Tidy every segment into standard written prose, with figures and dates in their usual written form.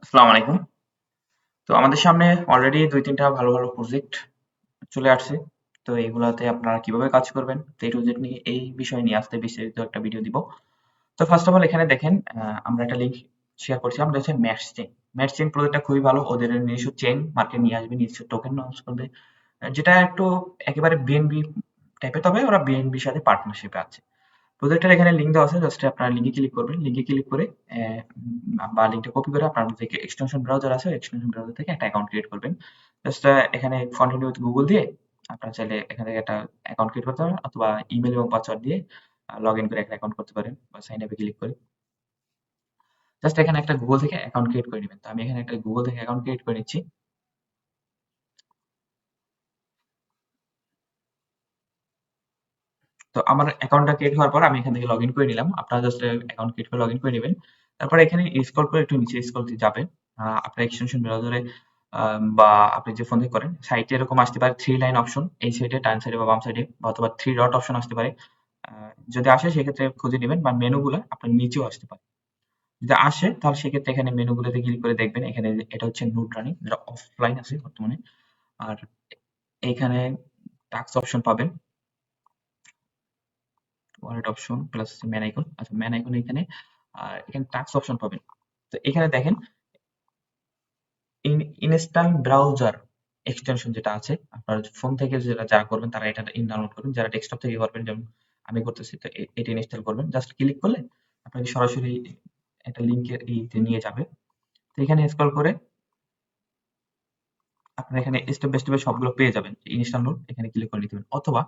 আসসালামু আলাইকুম। তো আমাদের সামনে অলরেডি ২-৩ টা ভালো, ভালো প্রজেক্ট চলে আসছে। তো এগুলাতে আপনারা কিভাবে কাজ করবেন, তো A to Z নিয়ে এই বিষয় নিয়ে আজকে বিস্তারিত একটা ভিডিও দিব। তো ফার্স্ট অফ অল এখানে দেখেন আমরা একটা লিংক শেয়ার করছিলাম, এটা হচ্ছে ম্যাটস চেইন। ম্যাটস চেইন প্রজেক্টটা খুবই ভালো। ওদের নিজস্ব চেইন মার্কেট নিয়ে আসবে, নিজস্ব টোকেন লঞ্চ করবে। যেটা একটু একেবারে BNB টাইপের, তবে ওরা BNB র সাথে পার্টনারশিপে আছে। প্রজেক্টের এখানে লিঙ্ক দেওয়া আছে, জাস্ট আপনারা লিঙ্কে ক্লিক করবেন। লিঙ্কে ক্লিক করে বা লিঙ্কটা কপি করে আপনার যে এক্সটেনশন ব্রাউজার আছে, এক্সটেনশন ব্রাউজার থেকে একটা অ্যাকাউন্ট ক্রিয়েট করবেন। জাস্ট এখানে কন্টিনিউ উইথ গুগল দিয়ে আপনারা চাইলে এখান থেকে একটা অ্যাকাউন্ট ক্রিয়েট করতে পারেন, অথবা ইমেল এবং পাসওয়ার্ড দিয়ে লগ ইন করে একটা অ্যাকাউন্ট করতে পারেন, বা সাইন আপে ক্লিক করে জাস্ট এখানে একটা গুগল থেকে অ্যাকাউন্ট ক্রিয়েট করে নেবেন। তো আমি এখানে একটা গুগল থেকে অ্যাকাউন্ট ক্রিয়েট করে নিচ্ছি। তো আমার অ্যাকাউন্টটা ক্রিয়েট হওয়ার পর আমি এখান থেকে লগ ইন করে নিলাম। আপনারা জাস্ট অ্যাকাউন্ট ক্রিয়েট করে লগ ইন করে নেবেন। তারপরে এখানে স্ক্রল করে একটু নিচে স্ক্রল দিয়ে যাবেন। আপনার এক্সটেনশন ব্রাউজারে বা আপনি যে ফোন থেকে করেন, সাইটে এরকম আসতে পারে থ্রি লাইন অপশন, এই সাইডে ডান সাইডে বা বাম সাইডে, বা অথবা থ্রি ডট অপশন আসতে পারে। যদি আসে সেক্ষেত্রে খুঁজে নেবেন, বা মেনুগুলো আপনার নিচেও আসতে পারে। যদি আসে তাহলে সেক্ষেত্রে এখানে মেনুগুলোতে ক্লিক করে দেখবেন, এখানে এটা হচ্ছে নোট রানিং, যেটা অফলাইন আছে বর্তমানে। আর এইখানে টাস্ক অপশন পাবেন, wallet option plus man icon. আচ্ছা, ম্যান আইকন এখানে, আর এখানে টাস্ক অপশন পাবেন। তো এখানে দেখেন ইনস্ট্যান্ট ব্রাউজার এক্সটেনশন যেটা আছে, আপনার ফোন থেকে যেটা যারা করবেন তারা এটা ডাউনলোড করবেন, যারা ডেস্কটপ থেকে করবেন যেমন আমি করতেছি, তো এটা ইনস্টল করবেন। জাস্ট ক্লিক করলে আপনাকে সরাসরি একটা লিঙ্কের এইতে নিয়ে যাবে। তো এখানে স্ক্রল করে আপনারা এখানে স্টেপ বাই স্টেপ সবগুলো পেয়ে যাবেন। ইনস্টল নোট এখানে ক্লিক করে নিতে হবে, অথবা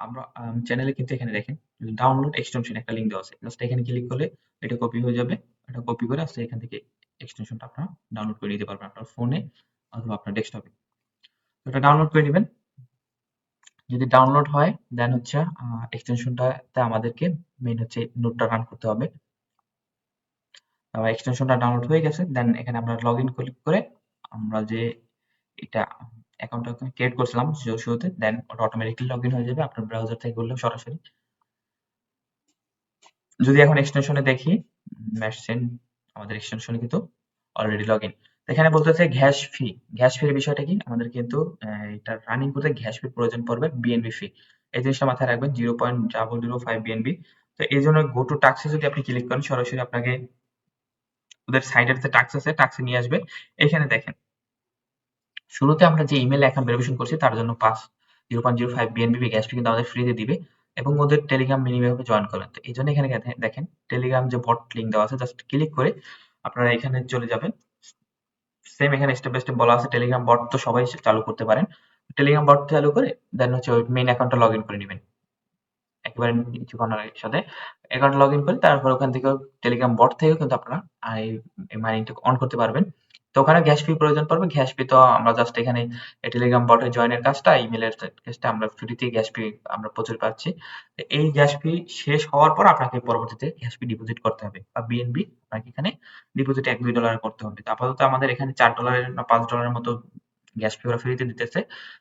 আমরা চ্যানেলে কিন্তু এখানে দেখেন ডাউনলোড এক্সটেনশন একটা লিঙ্ক দেওয়া আছে, জাস্ট এখানে ক্লিক করলে এটা কপি হয়ে যাবে। এটা কপি করে আসলে এখান থেকে এক্সটেনশনটা আপনারা ডাউনলোড করে নিতে পারবেন আপনার ফোনে অথবা আপনার ডেস্কটপে। তো এটা ডাউনলোড করে নেবেন। যদি ডাউনলোড হয় দেন হচ্ছে এক্সটেনশনটাতে আমাদেরকে মেইন হচ্ছে নোটটা রান করতে হবে। এক্সটেনশনটা ডাউনলোড হয়ে গেছে, দেন এখানে আমরা লগ ইন ক্লিক করে আমরা যে এটা অ্যাকাউন্টটা ক্রিয়েট করছিলাম শুরুতে, দেন ওটা অটোমেটিক্যালি লগ ইন হয়ে যাবে আপনার ব্রাউজার থেকে করলেও সরাসরি। যদি এখন এক্সটেনশনে দেখি, মেশিন আমাদের এক্সটেনশনে কিন্তু অলরেডি লগ ইন। এখানে বলতেছে গ্যাস ফি। গ্যাস ফির বিষয়টা কি, আমাদের কিন্তু এটা রানিং করতে গ্যাস ফির প্রয়োজন পড়বে, বিএনবি ফি। এই জিনিসটা মাথায় রাখবেন, 0.005 বিএনবি। তো এই জন্য গো টু টাক্সে যদি আপনি ক্লিক করেন, সরাসরি আপনাকে ওদের সাইডের যে টাক্স আছে টাক্সে নিয়ে আসবে। এখানে দেখেন শুরুতে আমরা যে ইমেল অ্যাকাউন্ট ভেরিফিকেশন করছি তার জন্য 0.05 বিএনবি গ্যাস ফি কিন্তু আমাদের ফ্রিতে দিবে, এবং ওদের টেলিগ্রাম মিনিমাম ভাবে জয়েন করেন। তো এই জন্য এখানে দেখেন টেলিগ্রাম যে বট লিঙ্ক দেওয়া আছে, জাস্ট ক্লিক করে আপনারা এখানে চলে যাবেন। সেম এখানে স্টেপ বাই স্টেপ বলা আছে। টেলিগ্রাম বট তো সবাই চালু করতে পারেন। টেলিগ্রাম বট চালু করে দেন হচ্ছে ওই মেইন অ্যাকাউন্টটা লগ ইন করে নেবেন একেবারে কিছুক্ষণের সাথে। অ্যাকাউন্ট লগ ইন করে তারপর ওখান থেকে টেলিগ্রাম বট থেকেও কিন্তু আপনারা মাইনিংটা অন করতে পারবেন। তো ওখানে গ্যাস ফি প্রয়োজন পড়বে। গ্যাস ফি তো আমরা জাস্ট এখানে টেলিগ্রাম বটে জয়েনের কাজটা, ইমেলের কাজটা আমরা ফ্রিতে গ্যাস ফি আমরা প্রচুর পাচ্ছি। তো এই গ্যাস ফি শেষ হওয়ার পর আপনাকে পরবর্তীতে গ্যাস ফি ডিপোজিট করতে হবে, বা বিএনবি আপনাকে এখানে ডিপোজিট $1-2 করতে হবে। তো আপাতত আমাদের এখানে $4 না $5 মতো গ্যাস ফি ওরা ফ্রিতে দিতেছে।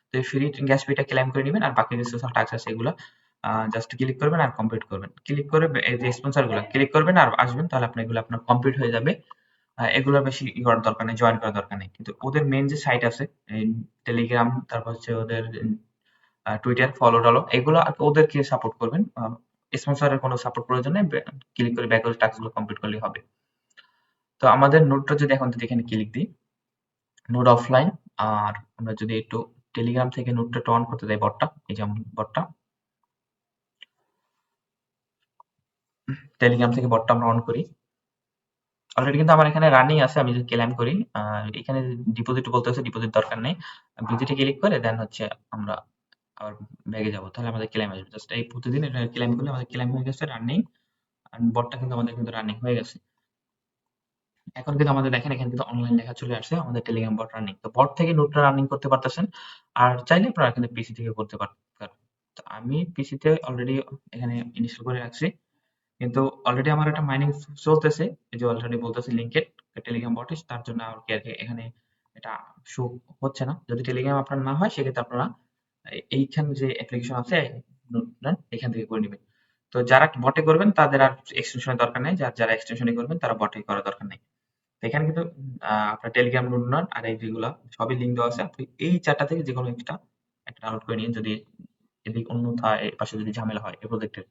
তো এই ফ্রি গ্যাস ফিটা ক্লেম করে নিবেন, আর বাকি যে সোশ্যাল টাক্স আছে এগুলো জাস্ট ক্লিক করবেন আর কমপ্লিট করবেন। ক্লিক করে এই যে স্পন্সর গুলো ক্লিক করবেন আর আসবেন, তাহলে আপনার এগুলো আপনার কমপ্লিট হয়ে যাবে। এগুলো বেশি করার দরকার নেই, জয়েন করার দরকার নেই। কিন্তু ওদের মেন যে সাইট আছে, টেলিগ্রাম, তারপর হচ্ছে ওদের টুইটার ফলো টলো, এগুলো ওদেরকে সাপোর্ট করবেন। স্পন্সরের কোনো সাপোর্ট প্রয়োজন নেই, ক্লিক করে ব্যাক করে টাস্ক গুলো কমপ্লিট করলেই হবে। তো আমাদের নোটটা যদি এখন যদি এখানে ক্লিক দিই, নোট অফলাইন। আর আমরা যদি একটু টেলিগ্রাম থেকে নোটটা অন করতে যাই, বটটা এই যেমন বটটা, টেলিগ্রাম থেকে বটটা আমরা অন করি। অলরেডি কিন্তু আমার এখানে রানিং আছে, আমি যদি ক্লেম করি এখানে ডিপোজিট বলতেছে, ডিপোজিট দরকার নেই। ভিজিটে ক্লিক করে দেন হচ্ছে আমরা আবার ব্যাগে যাবো, তাহলে আমাদের ক্লেম আসবে। জাস্ট এই প্রতিদিন এটা ক্লেম করলে আমাদের ক্লেম হয়ে গেছে রানিং, আর বটটা কিন্তু আমাদের কিন্তু রানিং হয়ে গেছে। এখন কিন্তু আমাদের দেখেন এখানে কিন্তু অনলাইন লেখা চলে আসছে আমাদের টেলিগ্রাম বট রানিং। তো বট থেকে নোটটা রানিং করতে পারতেছেন, আর চাইলে আপনারা এখানে পিসি থেকে করতে পারেন। তো আমি পিসিতে অলরেডি এখানে ইনস্টল করে রাখছি, কিন্তু অলরেডি আমার একটা মাইনিং চলতেছে। এই যে অলরেডি বলতেছে লিঙ্কেড টেলিগ্রাম বটে, তার জন্য আর কি এখানে এটা শো হচ্ছে না। যদি টেলিগ্রাম আপনার না হয় সেক্ষেত্রে আপনারা এইখানে যে অ্যাপ্লিকেশন আছে এখান থেকে করে নেবেন। তো যারা বটে করবেন তাদের আর এক্সটেনশনের দরকার নেই, যারা যারা এক্সটেনশনে করবেন তারা বটে করার দরকার নেই। তো এখানে কিন্তু আপনার টেলিগ্রাম উন্নয়ন আর এই যেগুলা সবই লিঙ্ক দেওয়া আছে। আপনি এই ৪ টা থেকে যেকোনো একটা ডাউনলোড করে নিন যদি এদিক অন্যথায় এর পাশে যদি ঝামেলা হয় এই প্রজেক্টের।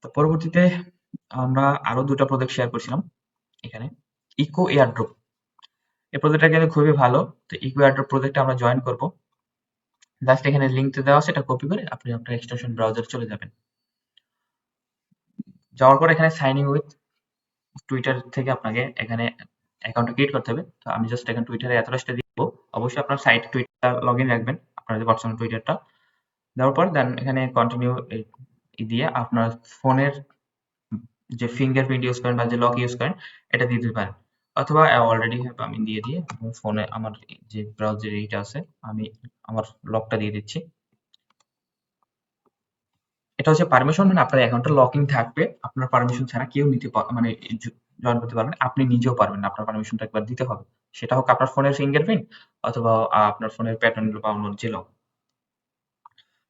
তো পরবর্তীতে আমরা আরো ২ টা প্রজেক্ট শেয়ার করছিলাম এখানে। ইকো এয়ারড্রপ এই প্রজেক্টটা কিন্তু খুবই ভালো। তো ইকো এয়ারড্রপ প্রজেক্টে আমরা জয়েন করব। জাস্ট এখানে লিঙ্কটা দেওয়া আছে, এটা কপি করে আপনি আপনার এক্সটেনশন ব্রাউজারে চলে যাবেন। যাওয়ার পর এখানে সাইন ইন উইথ টুইটার থেকে আপনাকে এখানে অ্যাকাউন্টটা ক্রিয়েট করতে হবে। তো আমি জাস্ট এখানে টুইটারে অ্যাড্রেসটা দিব। অবশ্যই আপনার সাইট টুইটার লগইন রাখবেন, আপনার যে পার্সোনাল টুইটারটা। দেওয়ার পর দেন এখানে কন্টিনিউ দিয়ে আপনার ফোনের যে ফিঙ্গারপ্রিন্ট ইউজ করেন বা যে লক ইউজ করেন এটা দিয়ে দিতে পারেন। অথবা অলরেডি আমি দিয়ে ফোনে আমার যে ব্রাউজার এইটা আছে আমি আমার লকটা দিয়ে দিচ্ছি। এটা হচ্ছে পারমিশন, মানে আপনার অ্যাকাউন্টটা লকিং থাকবে, আপনার পারমিশন ছাড়া কেউ নিতে মানে জয়েন করতে পারবেন, আপনি নিজেও পারবেন না, আপনার পারমিশনটা একবার দিতে হবে। সেটা হোক আপনার ফোনের ফিঙ্গারপ্রিন্ট অথবা আপনার ফোনের প্যাটার্ন বা অন্য যে লক।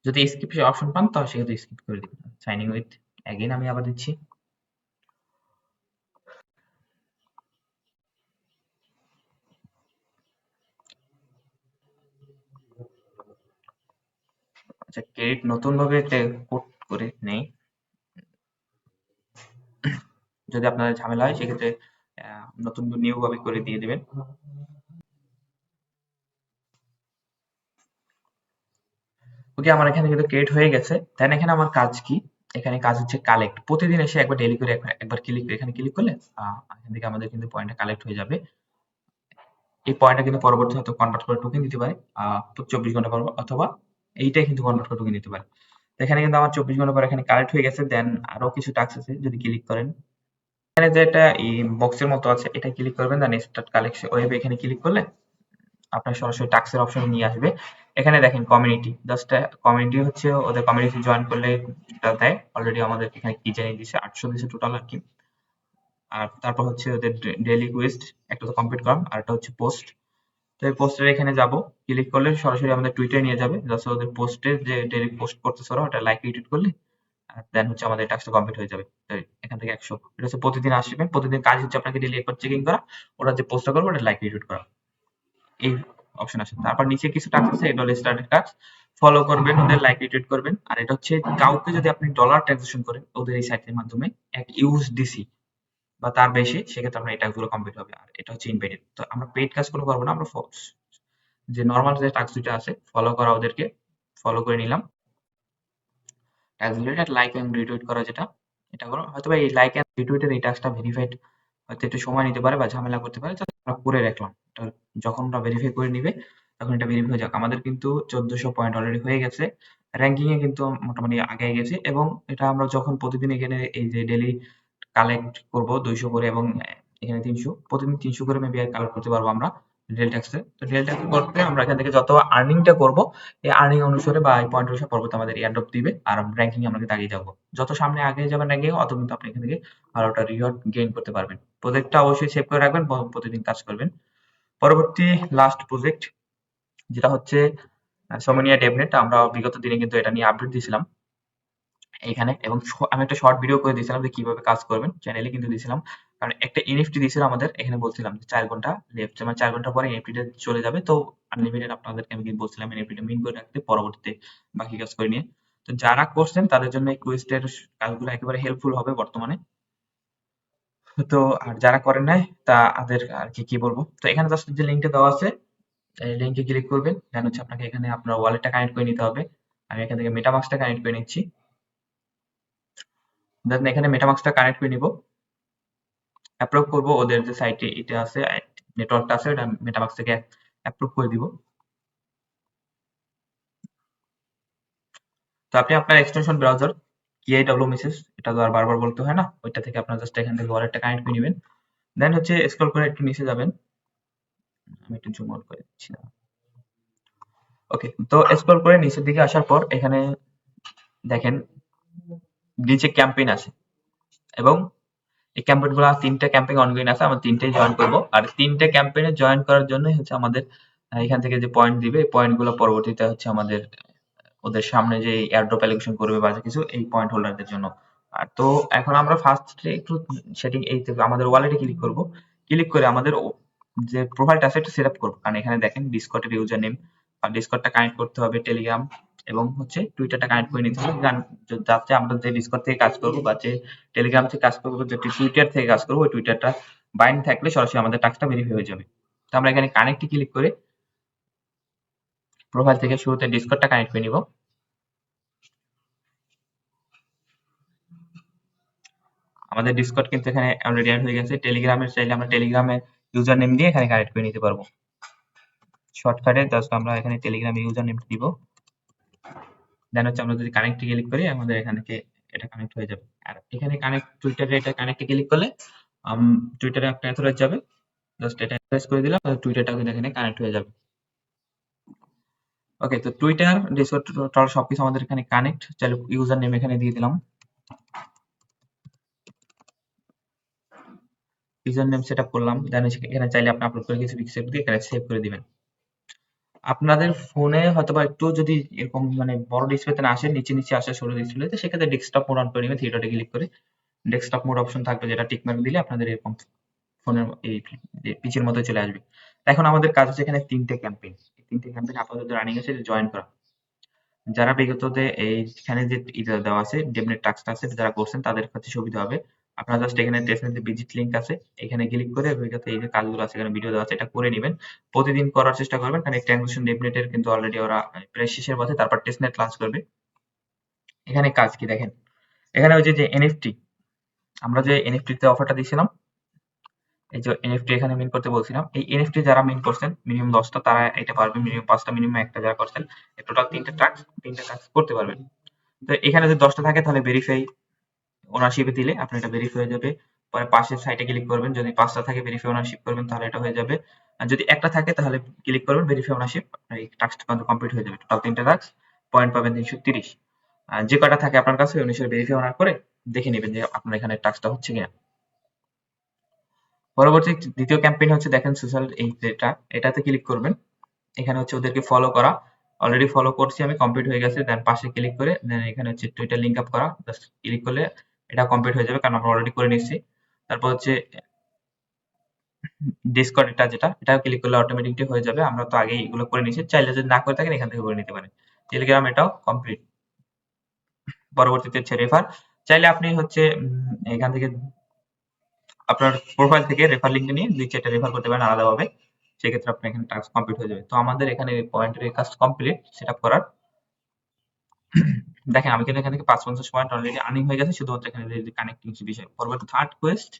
যদি স্কিপ অপশন পান তাহলে সেক্ষেত্রে স্কিপ করে দিবেন। সাইনিং উইথ অ্যাগেন আমি আবার দিচ্ছি। আচ্ছা, ক্রেডিট নতুন ভাবে কোড করে নেই, যদি আপনার ঝামেলা হয় সেক্ষেত্রে নতুন নিউ ভাবে করে দিয়ে দিবেন। ওকে, আমার এখানে কিন্তু ক্রিয়েট হয়ে গেছে। দেন এখানে আমার কাজ কি, এখানে কাজ হচ্ছে কালেক্ট। প্রতিদিন এসে একবার ডেইলি করে একবার ক্লিক এখানে ক্লিক করলে এখান থেকে আমাদের কিন্তু পয়েন্টটা কালেক্ট হয়ে যাবে। এই পয়েন্টটা কিন্তু পরবর্তী হয়তো কনভার্ট করে টোকেন দিতে পারে 24 ঘন্টা পর, অথবা এইটাই কিন্তু কনভার্ট করে টোকেন দিতে পারে। তো এখানে কিন্তু আমার 24 ঘন্টা পর এখানে কালেক্ট হয়ে গেছে। দেন আরো কিছু টাস্ক আছে, যদি ক্লিক করেন এখানে যে একটা এই বক্সের মতো আছে এটা ক্লিক করবেন। দেন স্টার্ট কালেকশন ওয়েবে এখানে ক্লিক করলে আপনার সরাসরি টাস্কের অপশনে নিয়ে আসবে। এখানে দেখেন কমিউনিটি, জাস্ট কমিউনিটি হচ্ছে ওদের কমিউনিটি জয়েন করলে এটা দেয়। অলরেডি আমাদের এখানে কি জানিয়ে দিচ্ছে 800 দিচ্ছে টোটাল আর কি। আর তারপর হচ্ছে ওদের ডেইলি কুইস্ট একটা তো কমপ্লিট করলাম, আর একটা হচ্ছে পোস্ট। তো এই পোস্টের এখানে যাব, ক্লিক করলে সরাসরি আমাদের টুইটারে নিয়ে যাবে। জাস্ট ওদের পোস্টে যে ডেইলি পোস্ট করতেছে ওরা ওটা লাইক রিটুইট করলে দেন হচ্ছে আমাদের টাস্কটা কমপ্লিট হয়ে যাবে। তো এখান থেকে 100 এটা হচ্ছে প্রতিদিন আসবে, প্রতিদিন কাজ হচ্ছে আপনাকে ডেইলি একবার চেকিং করা, ওরা যে পোস্টটা করবে ওটা লাইক রিটুইট করা, এই অপশন আছে। তারপর নিচে কিছু টাস্ক আছে, এটা হলো স্টার্টেড টাস্ক, ফলো করবেন ওদের, লাইক রিটুইট করবেন। আর এটা হচ্ছে কাউকে যদি আপনি ডলার ট্রানজাকশন করেন ওদের এই সাইটের মাধ্যমে এক ইউএসডিসি বা তার বেশি, সেক্ষেত্রে আপনার এই টাস্কগুলো কমপ্লিট হবে। আর এটা হচ্ছে ইনপেইড। তো আমরা পেইড কাজ কোনো করবো না, আমরা যে নর্মাল যে টাস্ক দুটো আছে ফলো করা, ওদেরকে ফলো করে নিলাম। Task related like and retweet করা, যেটা এটা করো। হয়তো এই লাইক এন্ড রিটুইটের এই টাস্কটা ভেরিফাইড হয়তো একটু সময় নিতে পারে বা ঝামেলা করতে পারে, তো আমরা করে রাখলাম। এটা যখন ওরা ভেরিফাই করে নিবে তখন এটা ভেরিফাই হয়ে যাক। আমাদের কিন্তু 1400 পয়েন্ট অলরেডি হয়ে গেছে, র্যাঙ্কিং এ কিন্তু মোটামুটি আগে গেছে। এবং এটা আমরা যখন প্রতিদিন এখানে এই যে ডেইলি কালেক্ট করব 200 করে, এবং এখানে 300, প্রতিদিন 300 করে মেবি কালেক্ট করতে পারবো আমরা রিয়েল ট্যাক্সে। তো রিয়েল ট্যাক্স করতে আমরা এখান থেকে যত আর্নিংটা করব এই আর্নিং অনুসারে বা এই পয়েন্ট অনুসারে পরবর্তী আমাদের এয়ারড্রপ দিবে, আর র্যাঙ্কিং আমরা কিন্তু আগিয়ে যাবো। যত সামনে আগে যাবেন র্যাঙ্কিং অত কিন্তু আপনি এখান থেকে ভালো একটা রিওয়ার্ড গেইন করতে পারবেন। প্রজেক্টটা অবশ্যই সেভ করে রাখবেন, প্রতিদিন কাজ করবেন। পরবর্তী লাস্ট প্রজেক্ট যেটা হচ্ছে সোমানিয়া ডেভনেট, আমরা বিগত দিনে কিন্তু এটা নিয়ে আপডেট দিয়েছিলাম এখানে, এবং আমি একটা শর্ট ভিডিও করে দিয়েছিলাম যে কিভাবে কাজ করবেন, চ্যানেলে কিন্তু দিয়েছিলাম। কারণ একটা এনএফটি দিয়েছিল আমাদের, এখানে বলছিলাম যে 4 ঘন্টা লেফট, মানে 4 ঘন্টা পরে এনএফটিটা চলে যাবে। তো আনলিমিটেড আপনাদেরকে আমি বলছিলাম এনএফটিটা মিন করে রাখতে পরবর্তীতে বাকি কাজ করে নিয়ে। তো যারা করছেন তাদের জন্য এই কুইস্টের কাজগুলো একেবারে হেল্পফুল হবে বর্তমানে। তো আর যারা করেন নাই তাদের আর কি বলবো। তো এখানে জাস্ট যে লিঙ্কটা দেওয়া আছে এই লিঙ্কে ক্লিক করবেন। দেন হচ্ছে আপনাকে এখানে আপনার ওয়ালেটটা কানেক্ট করে নিতে হবে। আমি এখান থেকে মেটামাস্কটা কানেক্ট করে নিচ্ছি। দেন এখানে মেটামাস্কটা কানেক্ট করে নিব, অ্যাপ্রুভ করব। ওদের যে সাইটে এটা আছে নেটওয়ার্কটা আছে ওটা মেটামাস্ক থেকে অ্যাপ্রুভ করে দিব। তো আপনি আপনার এক্সটেনশন ব্রাউজার কিআইডব্লিউএমএসএস, এটা তো আর বারবার বলতে হয় না, ওইটা থেকে আপনার জাস্ট এখান থেকে ওয়ালেটটা কানেক্ট করে নেবেন। দেন হচ্ছে স্ক্রল করে একটু নিচে যাবেন, আমি একটু জুম আউট করে দিচ্ছি না। ওকে, তো স্ক্রল করে নিচের দিকে আসার পর এখানে দেখেন নিচে ক্যাম্পেইন আছে, এবং এই ক্যাম্পেইন গুলো 3টা ক্যাম্পেইন অনগোইং আছে, আমরা 3টেই জয়েন করব। আর 3টে ক্যাম্পেইনে জয়েন করার জন্য হচ্ছে আমাদের এখান থেকে যে পয়েন্ট দিবে এই পয়েন্ট গুলো পরবর্তীতে হচ্ছে আমাদের ওদের সামনে যে এয়ারড্রপ অ্যালোকেশন করবে বা কিছু, এই পয়েন্ট হোল্ডারদের জন্য। আর তো এখন আমরা ফার্স্টে একটু সেটিং এই আমাদের ওয়ালেটে ক্লিক করব। ক্লিক করে আমাদের যে প্রোফাইলটা আছে এটা সেট আপ করবো। কারণ এখানে দেখেন ডিসকর্ডের ইউজার নেম আর ডিসকর্ডটা কানেক্ট করতে হবে, টেলিগ্রাম এবং হচ্ছে টুইটারটা কানেক্ট করে নিতে হবে। কারণ যাতে আমরা যে ডিসকর্ড থেকে কাজ করবো বা যে টেলিগ্রাম থেকে কাজ করবো, যে টুইটার থেকে কাজ করবো, ওই টুইটারটা বাইন্ড থাকলে সরাসরি আমাদের টাস্কটা ভেরিফাই হয়ে যাবে। তো আমরা এখানে কানেক্টে ক্লিক করে প্রোফাইল থেকে শুরুতে ডিসকর্ডটা কানেক্ট করে নিব। আমাদের ডিসকর্ড কিন্তু এখানে অলরেডি অ্যাড হয়ে গেছে। টেলিগ্রামের চাইলে আমরা টেলিগ্রামের ইউজার নেম দিয়ে এখানে কানেক্ট করে নিতে পারবো। শর্টকাটে জাস্ট আমরা এখানে টেলিগ্রামে ইউজার নেম দিব, দেন হচ্ছে আমরা যদি কানেক্টে ক্লিক করি আমাদের এখানে এটা কানেক্ট হয়ে যাবে। আর এখানে কানেক্ট টুইটারে এটা কানেক্টে ক্লিক করলে টুইটারে একটা অথরাইজ যাবে, জাস্ট এটা প্রেস করে দিলাম, টুইটারটা কিন্তু এখানে কানেক্ট হয়ে যাবে। ওকে, তো টুইটার, ডিসকর্ড টোটাল সবকিছু আমাদের এখানে কানেক্ট। চাইলে ইউজার নেম এখানে দিয়ে দিলাম, ইউজার নেম সেট আপ করলাম, দেন এখানে চাইলে আপনি আপলোড করে কিছু পিকচার দিয়ে এখানে সেভ করে দিবেন। আপনাদের ফোনে হয়তোবা একটু যদি এরকম মানে বড় ডিসপ্লেতে না আসে, নিচে নিচে আসে সরু ডিসপ্লেতে, সেক্ষেত্রে ডেস্কটপ মোড অন করে নেবেন। থ্রি ডটে ক্লিক করে ডেস্কটপ মোড অপশন থাকবে, যেটা টিক মার্ক দিলে আপনাদের এরকম ফোনের এই পিচের মতো চলে আসবে। এখন আমাদের কাজ হচ্ছে এখানে 3টে ক্যাম্পেইন, এই 3টে ক্যাম্পেইন আপাতত রানিং আছে, জয়েন করা। যারা বিগততে এইখানে যে দেওয়া আছে ডেমনেট টাস্কটা আছে, যারা করছেন তাদের কাছে সুবিধা হবে। আপনারা জাস্ট এখানে টেস্টনেট যে ভিজিট লিংক আছে এখানে ক্লিক করে বিগত এই যে কাজগুলো আছে এখানে ভিডিও দেওয়া আছে এটা করে নেবেন। প্রতিদিন করার চেষ্টা করবেন, কারণ এই ট্রানজিশন ডেমনেটের কিন্তু অলরেডি ওরা প্রায় শেষের পথে, তারপর টেস্টনেট লঞ্চ করবে। এখানে কাজ কি দেখেন, এখানে ওই যে এনএফটি, আমরা যে এনএফটি তে অফারটা দিয়েছিলাম, এই যে এনএফটি এখানে মিন করতে বলছিলাম, এই এনএফটি যারা মিন করছেন মিনিমাম 10টা তারা এটা পারবেন, মিনিমাম 5টা, মিনিমাম একটা যারা করছেন টোটাল 3টে টাস্ক করতে পারবেন। তো এখানে যদি 10টা থাকে তাহলে ভেরিফাই ওনারশিপে দিলে আপনার এটা ভেরিফাই হয়ে যাবে। পরে পাশের সাইটে ক্লিক করবেন, যদি 5টা থাকে ভেরিফাই ওনারশিপ করবেন তাহলে এটা হয়ে যাবে। আর যদি একটা থাকে তাহলে ক্লিক করবেন ভেরিফাই ওনারশিপ, আপনার এই টাস্কটা কিন্তু কমপ্লিট হয়ে যাবে। টোটাল 3টে টাস্ক, পয়েন্ট পাবেন 330। আর যে কটা থাকে আপনার কাছে ওই অনুসারে ভেরিফাই ওনার করে দেখে নেবেন যে আপনার এখানে টাস্কটা হচ্ছে কিনা। পরবর্তী দ্বিতীয় ক্যাম্পেইন হচ্ছে দেখেন সোশ্যাল, এই যেটা এটাতে ক্লিক করবেন, এখানে হচ্ছে ওদেরকে ফলো করা। অলরেডি ফলো করছি আমি, কমপ্লিট হয়ে গেছে। দেন পাশে ক্লিক করে দেন এখানে হচ্ছে টুইটার লিংক আপ করা, জাস্ট ক্লিক করলে এটা কমপ্লিট হয়ে যাবে, কারণ আমরা অলরেডি করে নিচ্ছি। তারপর হচ্ছে ডিসকর্ড, এটা যেটা এটাও ক্লিক করলে অটোমেটিকলি হয়ে যাবে, আমরা তো আগেই এগুলো করে নিয়েছি। চাইলে যদি না করে থাকেন এখান থেকে করে নিতে পারেন। টেলিগ্রাম এটাও কমপ্লিট। পরবর্তীতে হচ্ছে রেফার, চাইলে আপনি হচ্ছে এখান থেকে আপনার প্রোফাইল থেকে রেফার লিংক নিয়ে 2-4টা রেফার করতে পারেন আলাদাভাবে, সেক্ষেত্রে আপনার এখানে টাস্ক কমপ্লিট হয়ে যাবে। তো আমাদের এখানে পয়েন্টের কাজ কমপ্লিট সেট আপ করার। দেখেন আমি কিন্তু এখান থেকে 550 পয়েন্ট অলরেডি আর্নিং হয়ে গেছে, শুধুমাত্র এখানে কানেক্টিং বিষয়। পরবর্তী থার্ড কোয়েস্ট,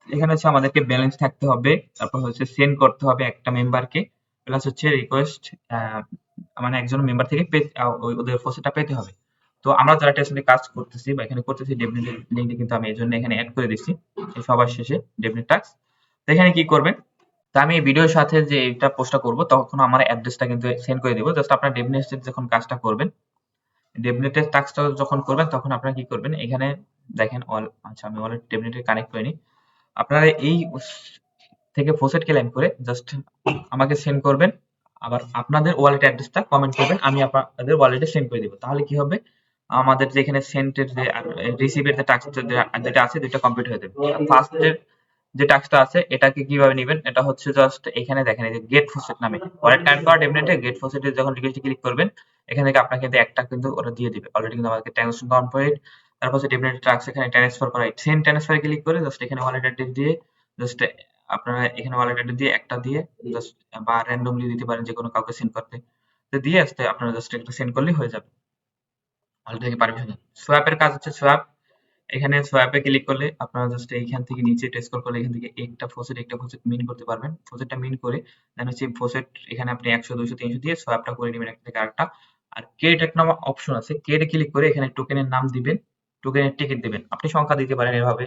এখানে হচ্ছে আমাদেরকে ব্যালেন্স থাকতে হবে, তারপর হচ্ছে সেন্ড করতে হবে একটা মেম্বারকে, প্লাস হচ্ছে রিকোয়েস্ট মানে একজন মেম্বার থেকে ওদের ফসেটটা পেতে হবে। তো আমরা যারা টেস্টে কাজ করতেছি বা এখানে করতেছি, ডেফিনেট লিঙ্কটা কিন্তু আমি এই জন্য এখানে অ্যাড করে দিচ্ছি সবার শেষে, ডেফিনেট টাস্ক। তো এখানে কি করবেন, তো আমি এই ভিডিওর সাথে যে এটা পোস্টটা করব তখন আমার অ্যাড্রেসটা কিন্তু সেন্ড করে দিব। জাস্ট আপনার ডেফিনেটের যখন কাজটা করবেন, ডেফিনেটের টাস্কটা যখন করবেন তখন আপনারা কি করবেন, এখানে দেখেন অল, আচ্ছা আমি অলরেডি ডেফিনেটে কানেক্ট করিনি। আপনারা এই থেকে ফসেট ক্লেম করে জাস্ট আমাকে সেন্ড করবেন, আবার আপনাদের ওয়ালেট অ্যাড্রেসটা কমেন্ট করবেন, আমি আপনাদের ওয়ালেটে সেন্ড করে দিব। তাহলে কি হবে, আমাদের যে এখানে সেন্টের যে রিসিভের যে টাস্ক যেটা আছে দুইটা কমপ্লিট হয়ে যাবে। ফার্স্টের যে টাস্কটা আছে এটাকে কিভাবে নেবেন, এটা হচ্ছে জাস্ট এখানে দেখেন এই যে গেট ফসেট নামে ওয়ালেট কানেক্ট করা ডেফিনেটলি গেট ফসেটে যখন রিকোয়েস্টে ক্লিক করবেন এখান থেকে আপনাকে কিন্তু একটা কিন্তু ওরা দিয়ে দিবে। অলরেডি কিন্তু আমাদেরকে ট্রানজাকশন কমপ্লিট। তারপর হচ্ছে ডেফিনেটলি টাস্ক এখানে ট্রান্সফার করা, সেন্ড ট্রান্সফারে ক্লিক করে জাস্ট এখানে ওয়ালেট অ্যাড্রেস দিয়ে জাস্ট আপনারা এখানে ওয়ালেট অ্যাড্রেস দিয়ে একটা দিয়ে জাস্ট বা র্যান্ডমলি দিতে পারেন যে কোনো কাউকে সেন্ড করতে, তো দিয়ে আসতে আপনারা জাস্ট একটা সেন্ড করলেই হয়ে যাবে। Already permission. সোয়াপের কাজ হচ্ছে সোয়াপ, এখানে সোয়াপে ক্লিক করলে আপনারা জাস্ট এইখান থেকে নিচে স্ক্রল করলে এখান থেকে একটা ফসেট মিন করতে পারবেন। ফসেটটা মিন করে দেন হচ্ছে ফসেট এখানে আপনি 100 200 300 দিয়ে সোয়াপটা করে নেবেন একটা থেকে আরেকটা। আর ক্রিয়েট এক নামে অপশন আছে, ক্রিয়েটে ক্লিক করে এখানে টোকেনের নাম দিবেন, টোকেনের টিকিট দিবেন। আপনি সংখ্যা দিতে পারেন এভাবে,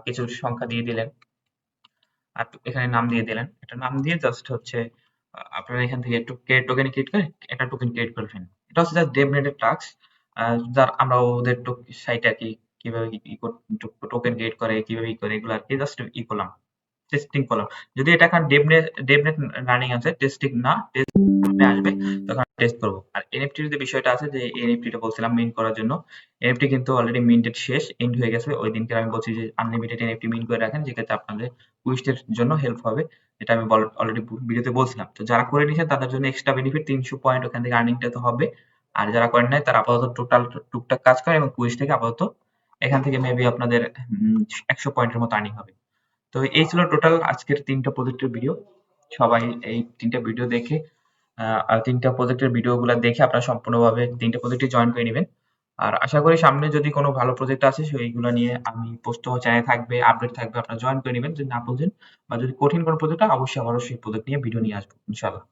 কিছু সংখ্যা দিয়ে দিলেন আর এখানে নাম দিয়ে দিলেন। একটা নাম দিয়ে জাস্ট হচ্ছে আপনারা এখান থেকে একটু টোকেন ক্রিয়েট করে একটা টোকেন ক্রিয়েট করে ফেলেন। এটা হচ্ছে জাস্ট ডেভনেটের টাস্ক, যার আমরা ওদের সাইটে আর কি কিভাবে টোকেন ক্রিয়েট করে কিভাবে করে এগুলো আর কি জাস্ট করলাম, টেস্টিং করলাম। যদি এটা এখন ডেভনেট রানিং আছে, টেস্টিং না, টেস্ট আসবে আসবে তখন টেস্ট করবো। আর এনএফটির যে বিষয়টা আছে যে এনএফটিটা বলছিলাম মিন্ট করার জন্য, এনএফটি কিন্তু অলরেডি মিন্টেড শেষ, এন্ড হয়ে গেছে। ওই দিনকে আমি বলছি যে আনলিমিটেড এনএফটি মিন্ট করে রাখেন, যেক্ষেত্রে আপনাদের কুইস্টের জন্য হেল্প হবে। এটা আমি অলরেডি ভিডিওতে বলছিলাম। তো যারা করে নিয়েছেন তাদের জন্য এক্সট্রা বেনিফিট 300 পয়েন্ট ওখান থেকে আর্নিংটা তো হবে। আর যারা করেন নাই তারা আপাতত টোটাল টুকটাক কাজ করে এবং কুইজ থেকে আপাতত এখান থেকে মেবি আপনাদের 100 পয়েন্টের মতো আর্নিং হবে। তো এই ছিল টোটাল আজকের 3টা প্রজেক্টের ভিডিও। সবাই এই 3টা ভিডিও দেখে 3টা প্রজেক্টের ভিডিওগুলো দেখে আপনারা সম্পূর্ণভাবে 3টা প্রজেক্টে জয়েন করে নেবেন। আর আশা করি সামনে যদি কোনো ভালো প্রজেক্ট আসে সেইগুলো নিয়ে আমি পোস্ট চ্যানেলে থাকবে, আপডেট থাকবে, আপনারা জয়েন করে নেবেন যদি না বুঝেন বা যদি কঠিন কোনো প্রজেক্ট হয় অবশ্যই আবারও সেই প্রজেক্ট নিয়ে ভিডিও নিয়ে আসবো ইনশাআল্লাহ।